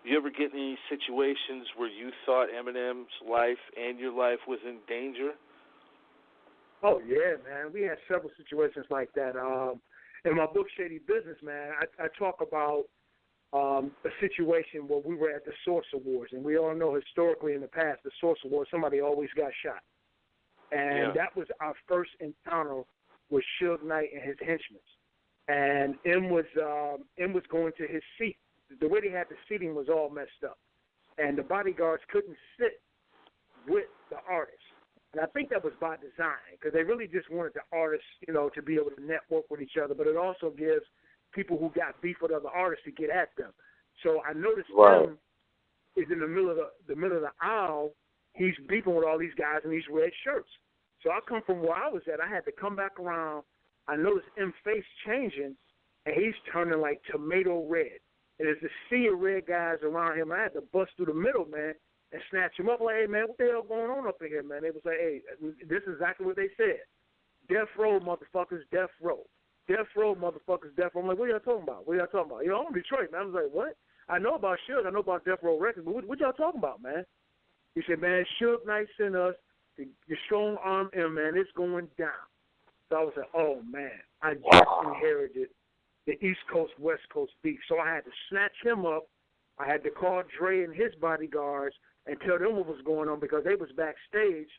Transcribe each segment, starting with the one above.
You ever get in any situations where you thought Eminem's life and your life was in danger? Oh yeah, man. We had several situations like that. In my book Shady Business, man, I talk about a situation where we were at the Source Awards, and we all know historically in the past, the Source Awards, somebody always got shot. And that was our first encounter with Suge Knight and his henchmen. And M was going to his seat. The way they had the seating was all messed up. And the bodyguards couldn't sit with the artist. And I think that was by design, because they really just wanted the artists, to be able to network with each other, but it also gives people who got beef with other artists to get at them. So I noticed him is in the middle of the aisle. He's beefing with all these guys in these red shirts. So I come from where I was at. I had to come back around. I noticed him face changing, and he's turning like tomato red. And there's a sea of red guys around him. I had to bust through the middle, man, and snatch him up. Like, hey, man, what the hell going on up in here, man? They was like, hey, this is exactly what they said. Death row, motherfuckers, death row. Death row, motherfuckers, death row. I'm like, what y'all talking about? What y'all talking about? I'm from Detroit, man. I was like, what? I know about Suge. I know about Death Row Records, but what y'all talking about, man? He said, man, Suge Knight sent us the strong arm M, man. It's going down. So I was like, oh, man, I just inherited the East Coast, West Coast beef. So I had to snatch him up. I had to call Dre and his bodyguards and tell them what was going on because they was backstage.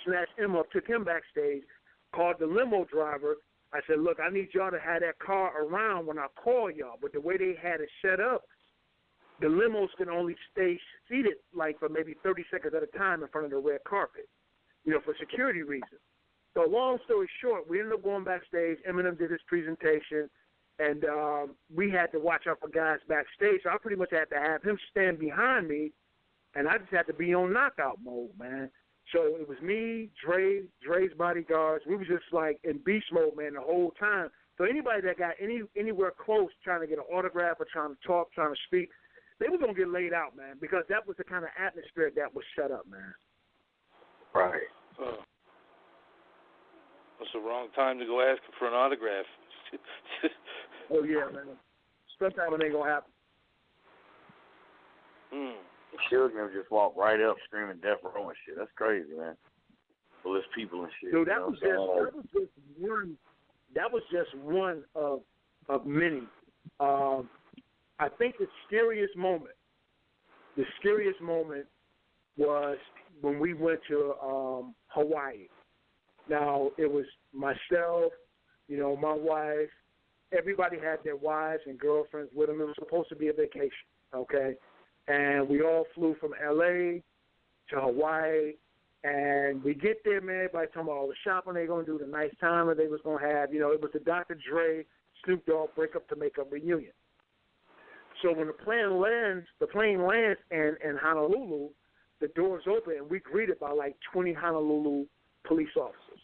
Snatched him up, took him backstage, called the limo driver. I said, look, I need y'all to have that car around when I call y'all. But the way they had it set up, the limos can only stay seated like for maybe 30 seconds at a time in front of the red carpet, for security reasons. So long story short, we ended up going backstage. Eminem did his presentation, and we had to watch out for guys backstage. So I pretty much had to have him stand behind me, and I just had to be on knockout mode, man. So it was me, Dre's bodyguards. We was just like in beast mode, man, the whole time. So anybody that got anywhere close trying to get an autograph or trying to talk, trying to speak, they was going to get laid out, man, because that was the kind of atmosphere that was set up, man. Right. It's the wrong time to go asking for an autograph. Oh, yeah, man. Sometimes it ain't going to happen. Suge never just walked right up screaming death row and shit. That's crazy, man. All these people and shit. Dude, that was just one of many. I think the scariest moment was when we went to Hawaii. Now, it was myself, my wife. Everybody had their wives and girlfriends with them. It was supposed to be a vacation, okay? And we all flew from L.A. to Hawaii. And we get there, man, everybody talking about all the shopping they're going to do, the nice time that they was going to have. It was the Dr.Dre, Snoop Dogg breakup to make a reunion. So when the plane lands in Honolulu, the doors open, and we greeted by like 20 Honolulu police officers.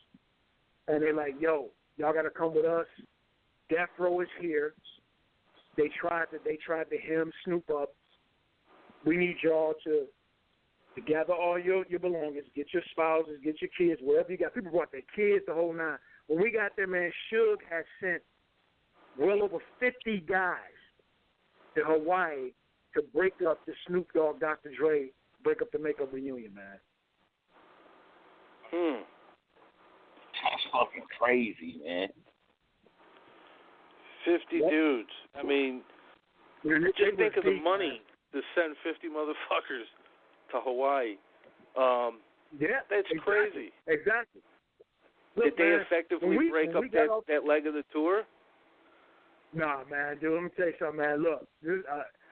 And they're like, yo, y'all got to come with us. Death Row is here. They tried to hem Snoop up. We need y'all to gather all your belongings, get your spouses, get your kids, wherever you got. People brought their kids, the whole nine. When we got there, man, Suge had sent well over 50 guys to Hawaii to break up the Snoop Dogg, Dr. Dre, break up the makeup reunion, man. That's fucking crazy, man. 50 dudes. I mean, just think of the money to send 50 motherfuckers to Hawaii. That's crazy. Exactly. Look, Did they effectively break up that leg of the tour? Nah, man, dude, let me tell you something, man. Look,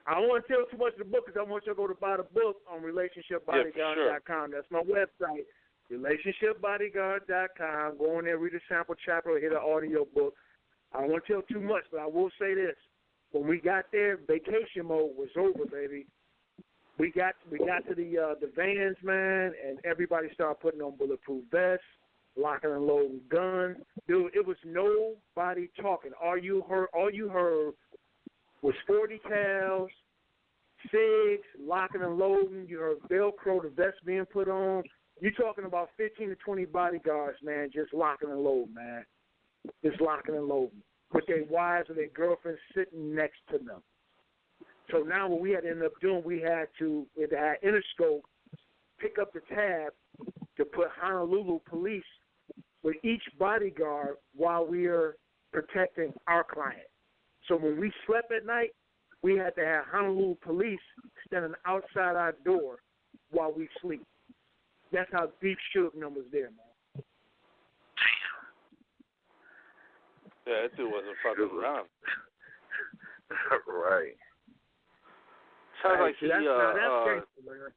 I don't want to tell too much of the book because I want you to go to buy the book on relationshipbodyguard.com. That's my website, relationshipbodyguard.com. Go in there, read a sample chapter, or hit an audio book. I don't want to tell too much, but I will say this. When we got there, vacation mode was over, baby. We got to the vans, man, and everybody started putting on bulletproof vests, locking and loading guns. Dude, it was nobody talking. All you heard was 40 cals, SIGs, locking and loading. You heard Velcro, the vest being put on. You're talking about 15 to 20 bodyguards, man, just locking and loading, man. Just locking and loading with their wives or their girlfriends sitting next to them. So now what we had to end up doing, we had Interscope pick up the tab to put Honolulu police with each bodyguard while we are protecting our client. So when we slept at night, we had to have Honolulu police standing outside our door while we sleep. That's how deep Suge was there, man. Yeah, that dude wasn't fucking around. Right. Sounds like he, that's gangster, man.